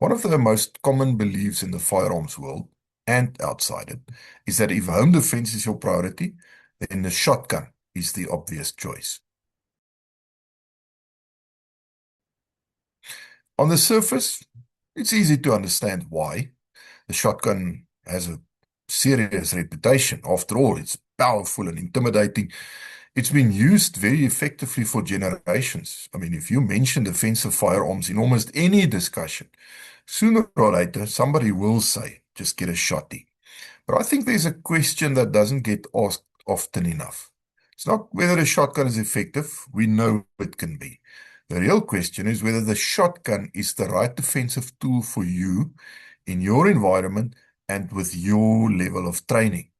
One of the most common beliefs in the firearms world and outside it is that if home defense is your priority, then the shotgun is the obvious choice. On the surface, it's easy to understand why. The shotgun has a serious reputation. After all, it's powerful and intimidating. It's been used very effectively for generations. I mean, if you mention defensive firearms in almost any discussion, sooner or later, somebody will say, just get a shotty. But I think there's a question that doesn't get asked often enough. It's not whether a shotgun is effective. We know it can be. The real question is whether the shotgun is the right defensive tool for you in your environment and with your level of training.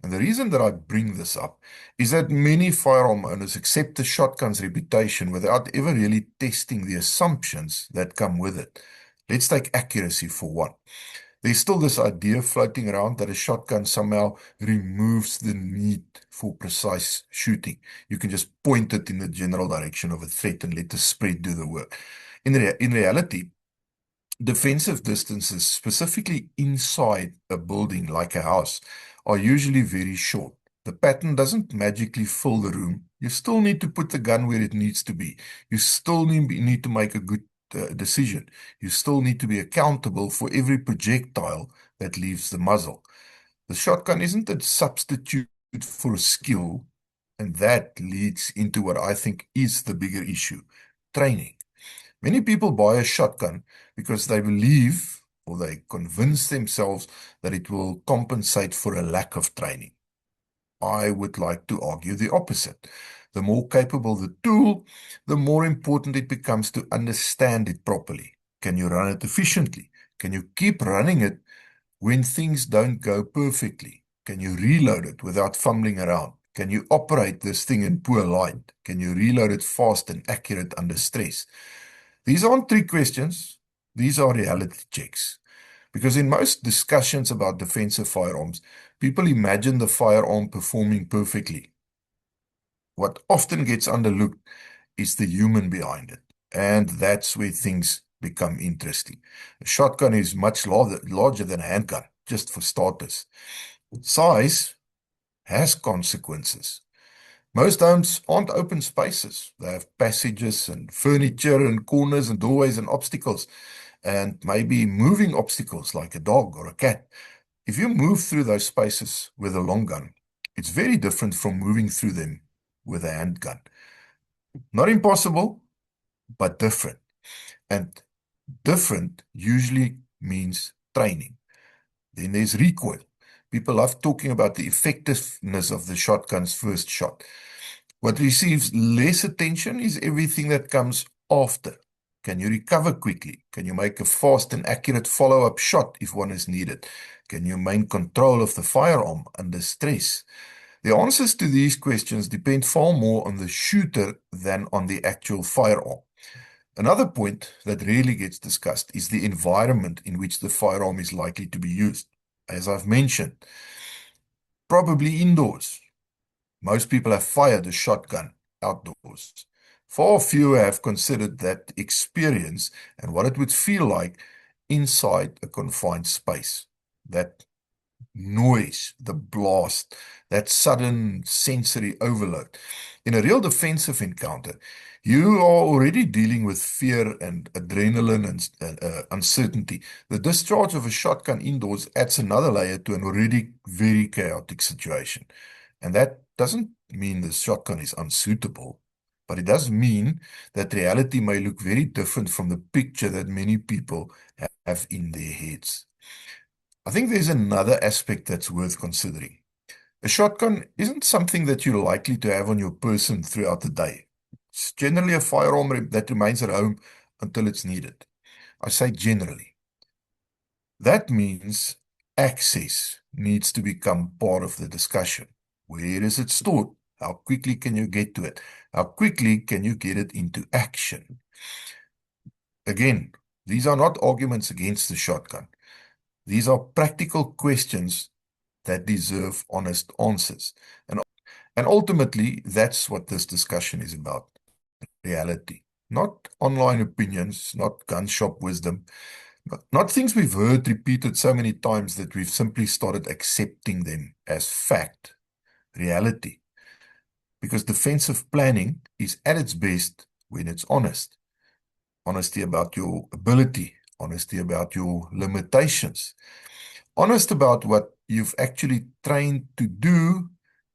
And the reason that I bring this up is that many firearm owners accept the shotgun's reputation without ever really testing the assumptions that come with it. Let's take accuracy for one. There's still this idea floating around that a shotgun somehow removes the need for precise shooting. You can just point it in the general direction of a threat and let the spread do the work. In reality, defensive distances, specifically inside a building like a house, are usually very short. The pattern doesn't magically fill the room. You still need to put the gun where it needs to be. You still need to make a good decision. You still need to be accountable for every projectile that leaves the muzzle. The shotgun isn't a substitute for skill, and that leads into what I think is the bigger issue: training. Many people buy a shotgun because they believe or they convince themselves that it will compensate for a lack of training. I would like to argue the opposite. The more capable the tool, the more important it becomes to understand it properly. Can you run it efficiently? Can you keep running it when things don't go perfectly? Can you reload it without fumbling around? Can you operate this thing in poor light? Can you reload it fast and accurate under stress? These aren't trick questions. These are reality checks. Because in most discussions about defensive firearms, people imagine the firearm performing perfectly. What often gets underlooked is the human behind it. And that's where things become interesting. A shotgun is much larger than a handgun, just for starters. Size has consequences. Most homes aren't open spaces. They have passages and furniture and corners and doorways and obstacles, and maybe moving obstacles like a dog or a cat. If you move through those spaces with a long gun, it's very different from moving through them with a handgun. Not impossible, but different. And different usually means training. Then there's recoil. People love talking about the effectiveness of the shotgun's first shot. What receives less attention is everything that comes after. Can you recover quickly? Can you make a fast and accurate follow-up shot if one is needed? Can you maintain control of the firearm under stress? The answers to these questions depend far more on the shooter than on the actual firearm. Another point that rarely gets discussed is the environment in which the firearm is likely to be used. As I've mentioned, probably indoors. Most people have fired a shotgun outdoors. Far fewer have considered that experience and what it would feel like inside a confined space. That noise, the blast, that sudden sensory overload. In a real defensive encounter, you are already dealing with fear and adrenaline and uncertainty. The discharge of a shotgun indoors adds another layer to an already very chaotic situation. And that doesn't mean the shotgun is unsuitable, but it does mean that reality may look very different from the picture that many people have in their heads. I think there's another aspect that's worth considering. A shotgun isn't something that you're likely to have on your person throughout the day. It's generally a firearm that remains at home until it's needed. I say generally. That means access needs to become part of the discussion. Where is it stored? How quickly can you get to it? How quickly can you get it into action? Again, these are not arguments against the shotgun. These are practical questions that deserve honest answers. And ultimately, that's what this discussion is about: reality. Not online opinions, not gun shop wisdom, Not things we've heard repeated so many times that we've simply started accepting them as fact, reality. Because defensive planning is at its best when it's honest. Honesty about your ability, honesty about your limitations, honest about what you've actually trained to do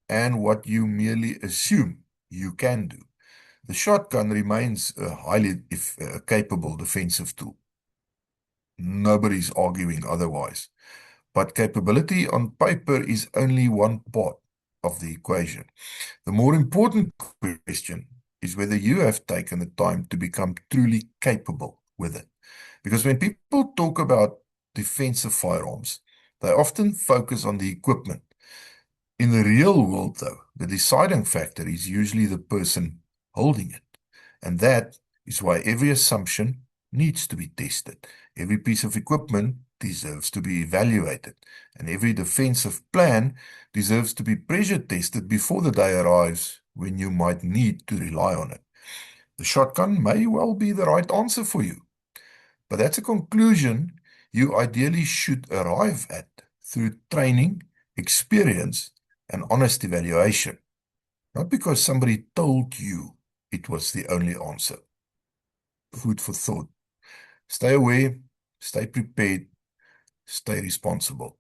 and what you merely assume you can do. The shotgun remains a highly capable defensive tool. Nobody's arguing otherwise. But capability on paper is only one part of the equation. The more important question is whether you have taken the time to become truly capable with it. Because when people talk about defensive firearms, they often focus on the equipment. In the real world, though, the deciding factor is usually the person holding it. And that is why every assumption needs to be tested. Every piece of equipment deserves to be evaluated. And every defensive plan deserves to be pressure tested before the day arrives when you might need to rely on it. The shotgun may well be the right answer for you, but that's a conclusion you ideally should arrive at through training, experience, and honest evaluation, not because somebody told you it was the only answer. Food for thought. Stay aware, stay prepared, stay responsible.